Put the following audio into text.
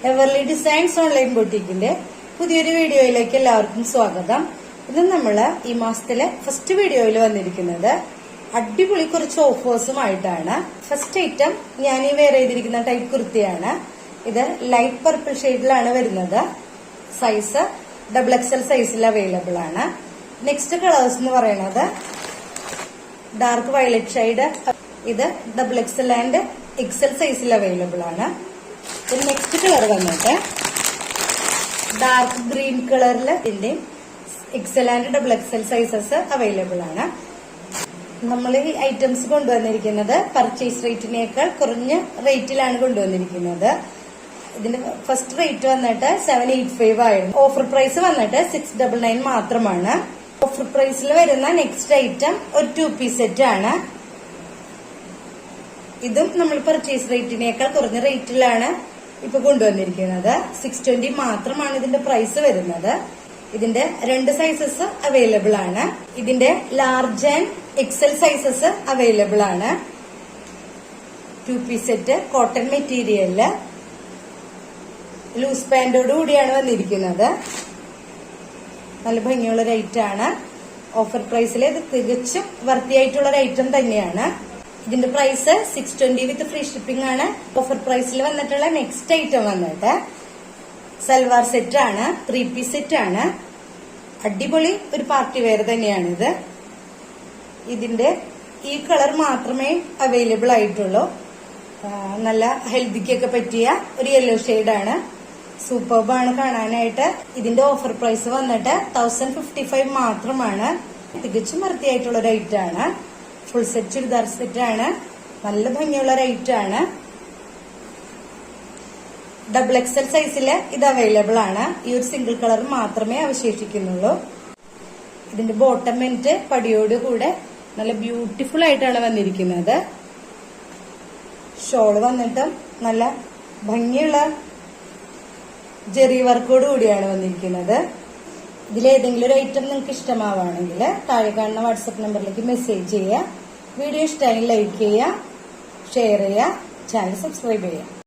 എവർലി designs online ബൊട്ടീക്കിന്റെ പുതിയൊരു വീഡിയോയിലേക്ക് എല്ലാവർക്കും സ്വാഗതം. ഇന്ന് നമ്മള് ഈ മാസത്തിലെ ഫസ്റ്റ് വീഡിയോയിൽ വന്നിരിക്കുന്നത് അടിപൊളി കുറച്ച് ഓഫേഴ്സുമായിട്ടാണ്. ഫസ്റ്റ് ഐറ്റം ഞാൻ ഈ വെയർ ചെയ്തിരിക്കുന്ന ടൈപ്പ് കുർത്തിയാണ്. ഇത് ലൈറ്റ് പർപ്പിൾ ഷെയ്ഡിലാണ് വരുന്നത്. സൈസ് XXL സൈസിൽ അവൈലബിൾ ആണ്. നെക്സ്റ്റ് കളേഴ്സ് എന്ന് പറയുന്നത് ഡാർക്ക് വയലറ്റ് ഷെയ്ഡ്. ഇത് XXL ആൻഡ് XL സൈസിൽ അവൈലബിൾ ആണ്. നെക്സ്റ്റ് കളർ വന്നിട്ട് ഡാർക്ക് ഗ്രീൻ കളറിൽ ഇതിന്റെ XL and XXL sizes available ആണ്. നമ്മൾ ഈ ഐറ്റംസ് കൊണ്ടുവന്നിരിക്കുന്നത് പർച്ചേസ് റേറ്റിനേക്കാൾ കുറഞ്ഞ റേറ്റിലാണ് കൊണ്ടുവന്നിരിക്കുന്നത്. ഇതിന്റെ ഫസ്റ്റ് റേറ്റ് വന്നിട്ട് 785 ആയിരുന്നു. ഓഫർ പ്രൈസ് വന്നിട്ട് 699 മാത്രമാണ്. ഓഫർ പ്രൈസിൽ വരുന്ന നെക്സ്റ്റ് ഐറ്റം ഒരു 2 പീസ് സെറ്റ് ആണ്. ഇതും നമ്മൾ പർച്ചേസ് റേറ്റിനേക്കാൾ കുറഞ്ഞ റേറ്റിലാണ് ഇപ്പൊ കൊണ്ടുവന്നിരിക്കുന്നത്. 620 മാത്രമാണ് ഇതിന്റെ പ്രൈസ് വരുന്നത്. ഇതിന്റെ 2 സൈസസ് അവൈലബിൾ ആണ്. ഇതിന്റെ large and XL sizes available ആണ്. 2 പീസ് സെറ്റ് കോട്ടൺ മെറ്റീരിയലില് ലൂസ് പാന്റോട് കൂടിയാണ് വന്നിരിക്കുന്നത്. നല്ല ഭംഗിയുള്ള ഒരു ഐറ്റം ആണ്. ഓഫർ പ്രൈസിൽ ഇത് തികച്ചും വർത്തിയായിട്ടുള്ള ഒരു ഐറ്റം തന്നെയാണ്. ഇതിന്റെ പ്രൈസ് 620 വിത്ത് ഫ്രീ ഷിപ്പിംഗ് ആണ്. ഓഫർ പ്രൈസിൽ വന്നിട്ടുള്ള നെക്സ്റ്റ് ഐറ്റം വന്നിട്ട് സൽവാർ സെറ്റ് ആണ്. 3 പീസ് സെറ്റ് ആണ്. അടിപൊളി ഒരു പാർട്ടി വെയർ തന്നെയാണിത്. ഇതിന്റെ ഈ കളർ മാത്രമേ അവൈലബിൾ ആയിട്ടുള്ളൂ. നല്ല ഹെൽത്തിക്കൊക്കെ പറ്റിയ ഒരു യെല്ലോ ഷെയ്ഡാണ്. സൂപ്പർബാണ് കാണാനായിട്ട്. ഇതിന്റെ ഓഫർ പ്രൈസ് വന്നിട്ട് 1055 മാത്രമാണ്. തികച്ചും വൃത്തിയായിട്ടുള്ള ഒരു ഐറ്റം ആണ്. ഫുൾ സെറ്റ് ചുരിദാർ സെറ്റ് ആണ്. നല്ല ഭംഗിയുള്ള ഒരു ഐറ്റം ആണ്. XXL സൈസില് ഇത് അവൈലബിൾ ആണ്. ഈ ഒരു സിംഗിൾ കളർ മാത്രമേ അവശേഷിക്കുന്നുള്ളൂ. ഇതിന്റെ ബോട്ടം മെന്റ് പടിയോട് കൂടെ നല്ല ബ്യൂട്ടിഫുൾ ആയിട്ടാണ് വന്നിരിക്കുന്നത്. ഷോള് വന്നിട്ടും നല്ല ഭംഗിയുള്ള ജെറി വർക്കോട് കൂടിയാണ് വന്നിരിക്കുന്നത്. ഇതിലേതെങ്കിലും ഒരു ഐറ്റം നിങ്ങൾക്ക് ഇഷ്ടമാവുകയാണെങ്കിൽ താഴെ കാണുന്ന വാട്സപ്പ് നമ്പറിലേക്ക് മെസ്സേജ് ചെയ്യുക. വീഡിയോ ഇഷ്ടമായി ലൈക്ക് ചെയ്യുക, ഷെയർ ചെയ്യുക, ചാനൽ സബ്സ്ക്രൈബ് ചെയ്യുക.